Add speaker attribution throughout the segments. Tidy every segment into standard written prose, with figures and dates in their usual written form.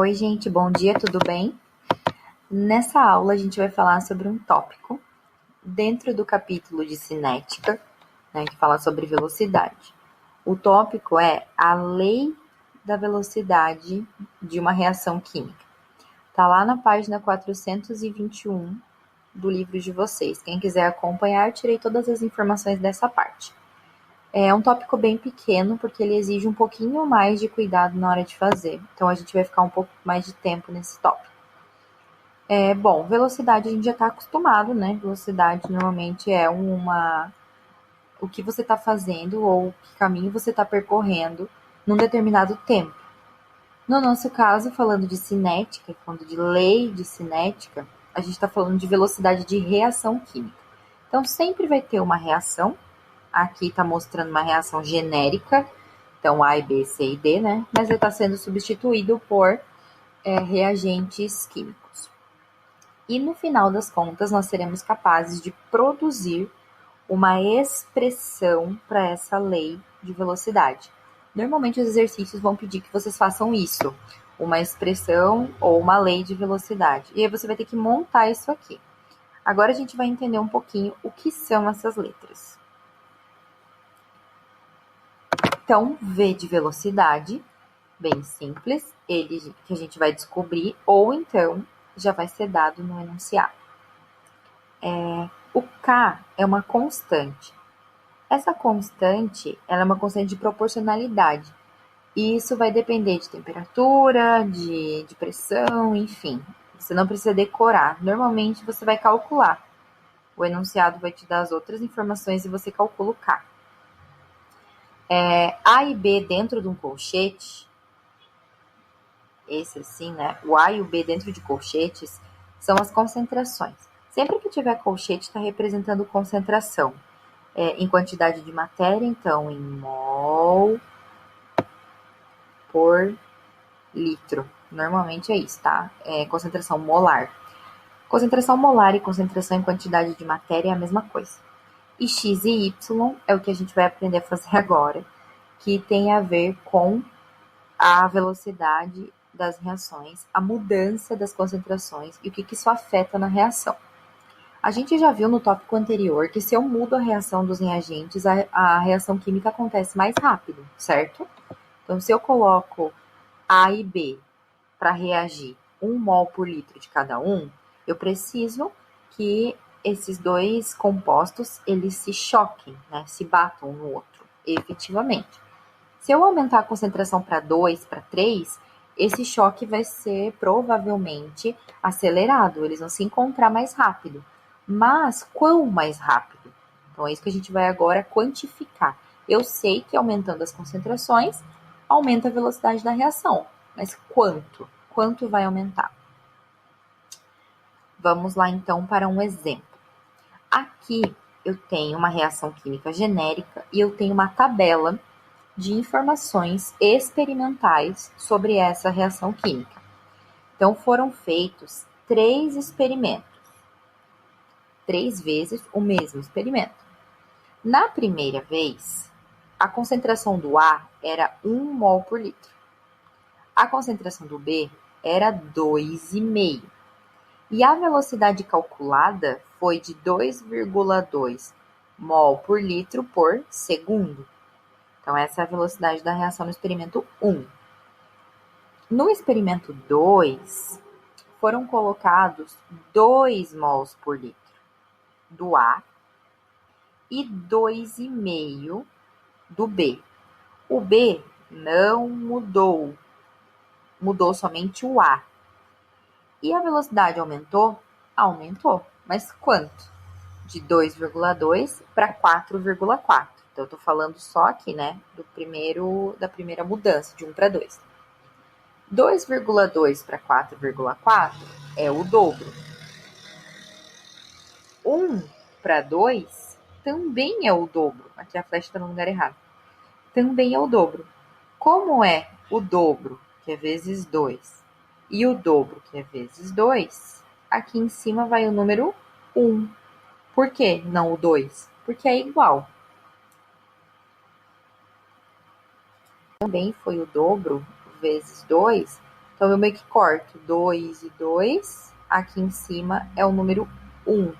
Speaker 1: Oi, gente, bom dia, tudo bem? Nessa aula a gente vai falar sobre um tópico dentro do capítulo de cinética, né, que fala sobre velocidade. O tópico é a lei da velocidade de uma reação química. Tá lá na página 421 do livro de vocês. Quem quiser acompanhar, tirei todas as informações dessa parte. É um tópico bem pequeno, porque ele exige um pouquinho mais de cuidado na hora de fazer. Então a gente vai ficar um pouco mais de tempo nesse tópico. Bom, velocidade a gente já está acostumado, né? Velocidade normalmente é o que você está fazendo ou que caminho você está percorrendo num determinado tempo. No nosso caso, falando de cinética, falando de lei de cinética, a gente está falando de velocidade de reação química. Então, sempre vai ter uma reação. Aqui está mostrando uma reação genérica, então A, B, C e D, né? Mas ele está sendo substituído por reagentes químicos. E no final das contas, nós seremos capazes de produzir uma expressão para essa lei de velocidade. Normalmente os exercícios vão pedir que vocês façam isso, uma expressão ou uma lei de velocidade. E aí você vai ter que montar isso aqui. Agora a gente vai entender um pouquinho o que são essas letras. Então, V de velocidade, bem simples, ele que a gente vai descobrir, ou então já vai ser dado no enunciado. O K é uma constante. Essa constante, ela é uma constante de proporcionalidade. E isso vai depender de temperatura, de pressão, enfim. Você não precisa decorar. Normalmente você vai calcular. O enunciado vai te dar as outras informações e você calcula o K. A e B dentro de um colchete, esse assim, né? O A e o B dentro de colchetes são as concentrações. Sempre que tiver colchete, está representando concentração. Em quantidade de matéria, então em mol por litro. Normalmente é isso, tá? Concentração molar. Concentração molar e concentração em quantidade de matéria é a mesma coisa. E X e Y é o que a gente vai aprender a fazer agora, que tem a ver com a velocidade das reações, a mudança das concentrações e o que isso afeta na reação. A gente já viu no tópico anterior que se eu mudo a reação dos reagentes, a reação química acontece mais rápido, certo? Então, se eu coloco A e B para reagir 1 mol por litro de cada um, eu preciso que esses dois compostos eles se choquem, né? Se batam um no outro, efetivamente. Se eu aumentar a concentração para 2, para 3, esse choque vai ser provavelmente acelerado, eles vão se encontrar mais rápido. Mas quão mais rápido? Então é isso que a gente vai agora quantificar. Eu sei que aumentando as concentrações, aumenta a velocidade da reação. Mas quanto? Quanto vai aumentar? Vamos lá então para um exemplo. Aqui eu tenho uma reação química genérica e eu tenho uma tabela de informações experimentais sobre essa reação química. Então foram feitos 3 experimentos. 3 vezes o mesmo experimento. Na primeira vez, a concentração do A era 1 mol por litro. A concentração do B era 2,5. E a velocidade calculada foi de 2,2 mol por litro por segundo. Então, essa é a velocidade da reação no experimento 1. No experimento 2, foram colocados 2 mols por litro do A e 2,5 do B. O B não mudou, mudou somente o A. E a velocidade aumentou? Aumentou. Mas quanto? De 2,2 para 4,4. Então, eu estou falando só aqui, né, da primeira mudança, de 1 para 2. 2,2 para 4,4 é o dobro. 1 para 2 também é o dobro. Aqui a flecha está no lugar errado. Também é o dobro. Como é o dobro, que é vezes 2, e o dobro, que é vezes 2, aqui em cima vai o número 1. Por que não o 2? Porque é igual. Também foi o dobro vezes 2, Então, eu meio que corto 2 e 2. Aqui em cima é o número 1,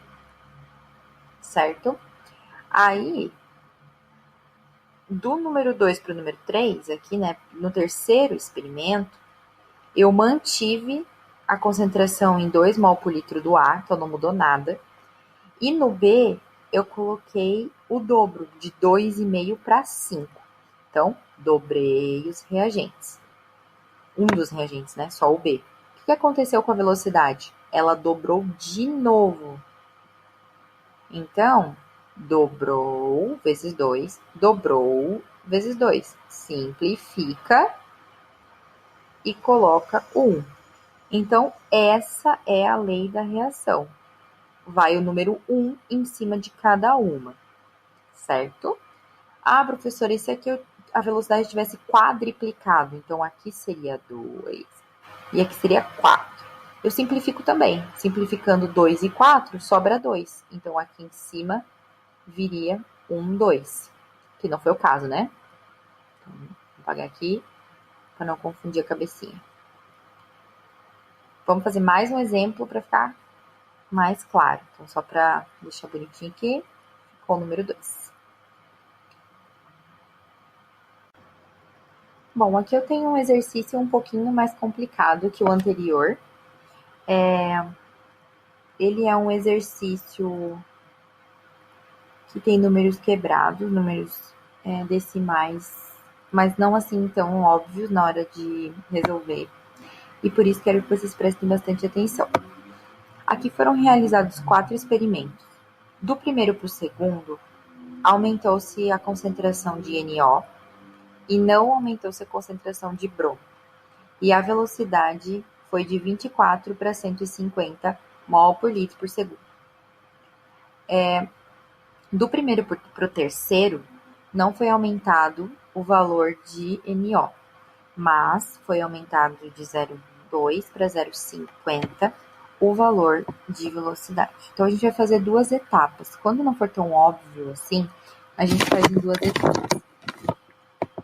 Speaker 1: certo? Aí, do número 2 para o número 3, aqui, né, no terceiro experimento, eu mantive a concentração em 2 mol por litro do A, então não mudou nada. E no B, eu coloquei o dobro, de 2,5 para 5. Então, dobrei os reagentes. Um dos reagentes, né? Só o B. O que aconteceu com a velocidade? Ela dobrou de novo. Então, dobrou vezes 2, dobrou vezes 2. Simplifica e coloca o 1. Então, essa é a lei da reação. Vai o número 1 em cima de cada uma, certo? Ah, professora, e se aqui a velocidade tivesse quadriplicado? Então, aqui seria 2 e aqui seria 4. Eu simplifico também. Simplificando 2 e 4, sobra 2. Então, aqui em cima viria 1, 2. Que não foi o caso, né? Então, vou apagar aqui para não confundir a cabecinha. Vamos fazer mais um exemplo para ficar mais claro. Então, só para deixar bonitinho aqui, ficou o número 2. Bom, aqui eu tenho um exercício um pouquinho mais complicado que o anterior. Ele é um exercício que tem números quebrados, números decimais, mas não assim tão óbvios na hora de resolver. E por isso quero que vocês prestem bastante atenção. Aqui foram realizados 4 experimentos. Do primeiro para o segundo, aumentou-se a concentração de NO e não aumentou-se a concentração de bromo. E a velocidade foi de 24 para 150 mol por litro por segundo. Do primeiro para o terceiro, não foi aumentado o valor de NO, mas foi aumentado de 0,2 para 0,50 o valor de velocidade. Então, a gente vai fazer 2 etapas. Quando não for tão óbvio assim, a gente faz em 2 etapas.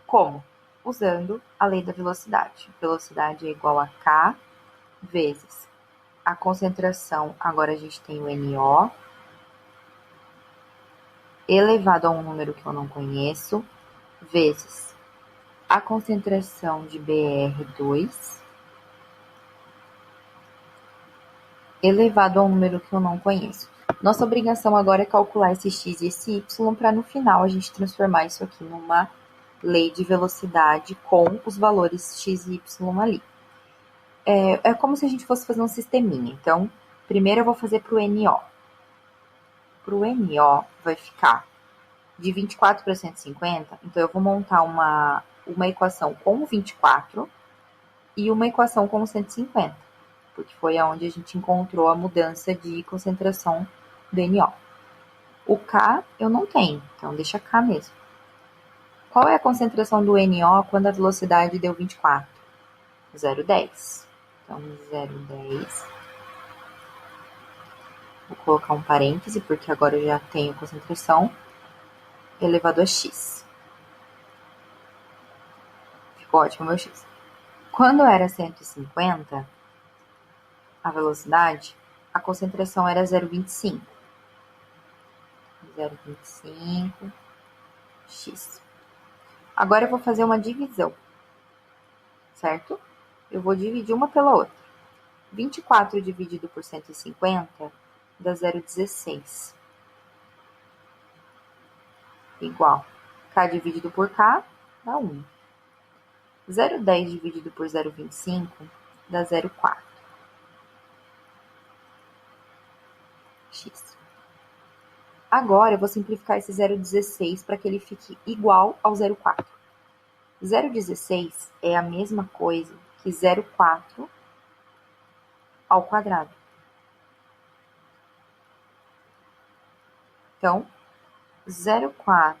Speaker 1: Como? Usando a lei da velocidade. Velocidade é igual a K vezes a concentração, agora a gente tem o NO, elevado a um número que eu não conheço, vezes a concentração de BR2, elevado a um número que eu não conheço. Nossa obrigação agora é calcular esse x e esse y para no final a gente transformar isso aqui numa lei de velocidade com os valores x e y ali. É como se a gente fosse fazer um sisteminha. Então, primeiro eu vou fazer para o NO. Para o NO vai ficar de 24 para 150, então eu vou montar uma equação com 24 e uma equação com 150, porque foi aonde a gente encontrou a mudança de concentração do NO. O K eu não tenho, então deixa K mesmo. Qual é a concentração do NO quando a velocidade deu 24? 0,10. Então, 0,10. Vou colocar um parêntese, porque agora eu já tenho concentração elevado a x. Ficou ótimo meu x. Quando era 150, a velocidade, a concentração era 0,25. 0,25 x. Agora eu vou fazer uma divisão, certo? Eu vou dividir uma pela outra. 24 dividido por 150 dá 0,16. Igual. K dividido por K dá 1. 0,10 dividido por 0,25 dá 0,4. X. Agora eu vou simplificar esse 0,16 para que ele fique igual ao 0,4. 0,16 é a mesma coisa que 0,4 ao quadrado. Então, 0,4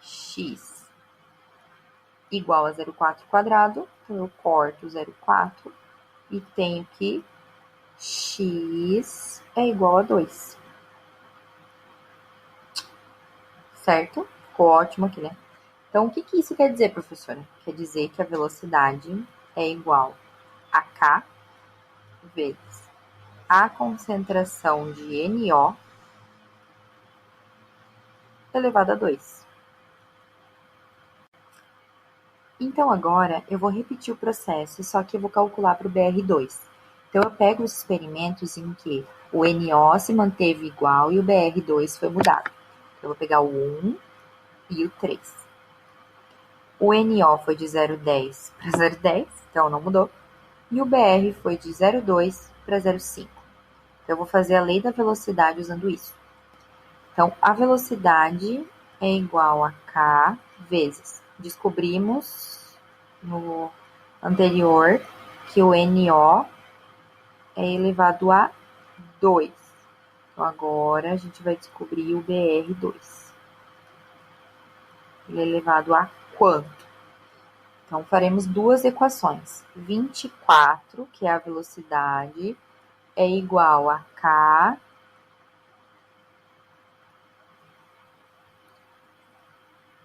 Speaker 1: x igual a 0,4 quadrado. Então, eu corto 0,4 e tenho que x é igual a 2. Certo? Ficou ótimo aqui, né? Então, o que isso quer dizer, professora? Quer dizer que a velocidade é igual a K vezes a concentração de NO elevado a 2. Então, agora, eu vou repetir o processo, só que eu vou calcular para o BR2. Então, eu pego os experimentos em que o NO se manteve igual e o BR2 foi mudado. Eu vou pegar o 1 e o 3. O NO foi de 0,10 para 0,10, então não mudou. E o BR foi de 0,2 para 0,5. Então, eu vou fazer a lei da velocidade usando isso. Então, a velocidade é igual a K vezes. Descobrimos no anterior que o NO é elevado a 2. Então, agora a gente vai descobrir o BR2. Ele é elevado a quanto? Então, faremos duas equações. 24, que é a velocidade, é igual a K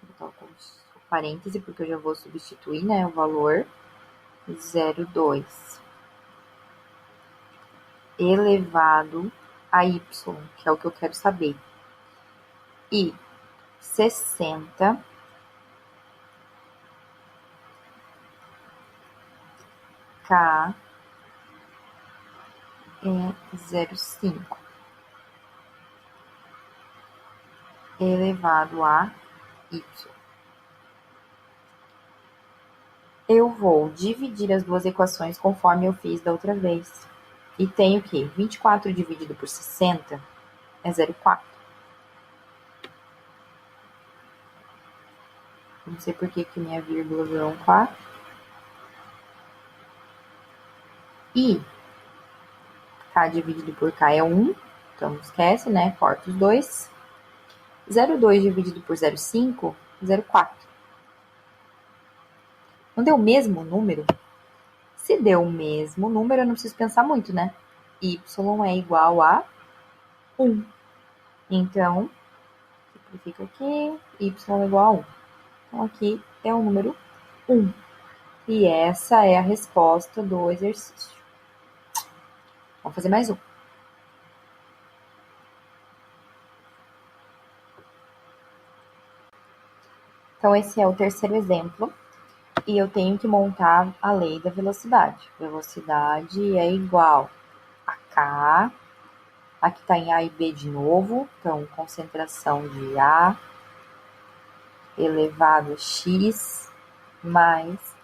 Speaker 1: vou botar o parêntese, porque eu já vou substituir, né, o valor 0,2 elevado a y, que é o que eu quero saber, e 60 K é 0,5 elevado a y. Eu vou dividir as duas equações conforme eu fiz da outra vez. E tenho que 24 dividido por 60 é 0,4. Não sei por que minha vírgula virou um 4. E K dividido por K é 1. Então, esquece, né? Corta os dois. 0,2 dividido por 0,5, 0,4. Não deu o mesmo número? Se deu o mesmo número, eu não preciso pensar muito, né? Y é igual a 1. Então, simplifica aqui, y é igual a 1. Então, aqui é o número 1. E essa é a resposta do exercício. Vamos fazer mais um. Então, esse é o terceiro exemplo. E eu tenho que montar a lei da velocidade. Velocidade é igual a K. Aqui está em A e B de novo. Então, concentração de A elevado a X mais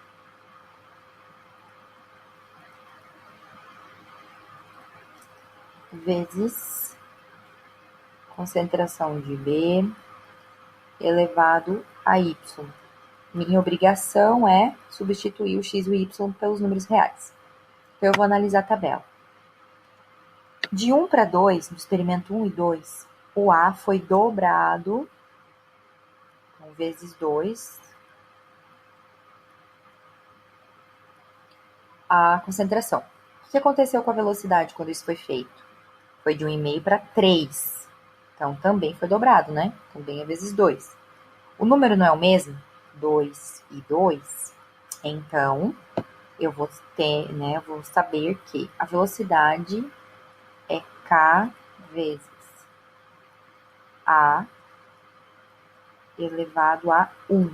Speaker 1: vezes concentração de B elevado a Y. Minha obrigação é substituir o X e o Y pelos números reais. Então, eu vou analisar a tabela. De 1 para 2, no experimento 1 e 2, o A foi dobrado, então, vezes 2, a concentração. O que aconteceu com a velocidade quando isso foi feito? Foi de 1,5 para 3. Então, também foi dobrado, né? Também é vezes 2. O número não é o mesmo? 2 e 2. Então, eu vou ter, né? Eu vou saber que a velocidade é K vezes A elevado a 1.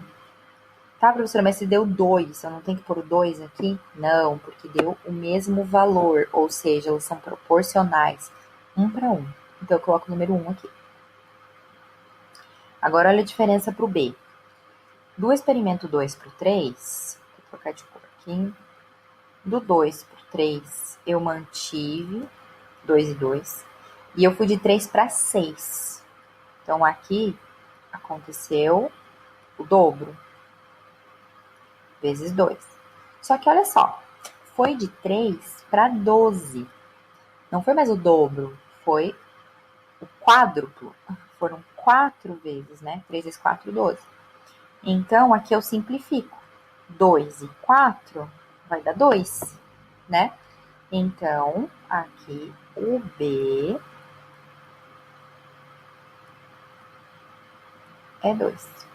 Speaker 1: Tá, professora, mas se deu 2, eu não tenho que pôr o 2 aqui? Não, porque deu o mesmo valor, ou seja, elas são proporcionais, 1 para 1. Então, eu coloco o número 1 aqui. Agora, olha a diferença para o B. Do experimento 2 para o 3, vou trocar de cor aqui. Do 2 para o 3, eu mantive 2 e 2. E eu fui de 3 para 6. Então, aqui aconteceu o dobro, vezes 2. Só que olha só, foi de 3 para 12. Não foi mais o dobro, foi o quádruplo. Foram 4 vezes, né? 3 vezes 4, 12. Então, aqui eu simplifico. 2 e 4 vai dar 2, né? Então, aqui o B é 2.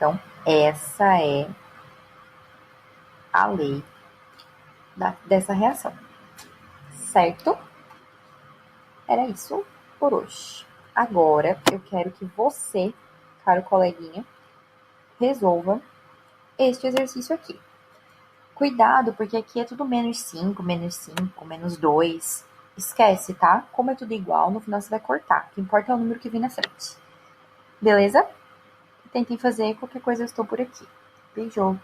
Speaker 1: Então, essa é a lei dessa reação, certo? Era isso por hoje. Agora, eu quero que você, caro coleguinha, resolva este exercício aqui. Cuidado, porque aqui é tudo -5, -5, -2. Esquece, tá? Como é tudo igual, no final você vai cortar. O que importa é o número que vem na frente. Beleza? Tentem fazer, qualquer coisa eu estou por aqui. Beijo!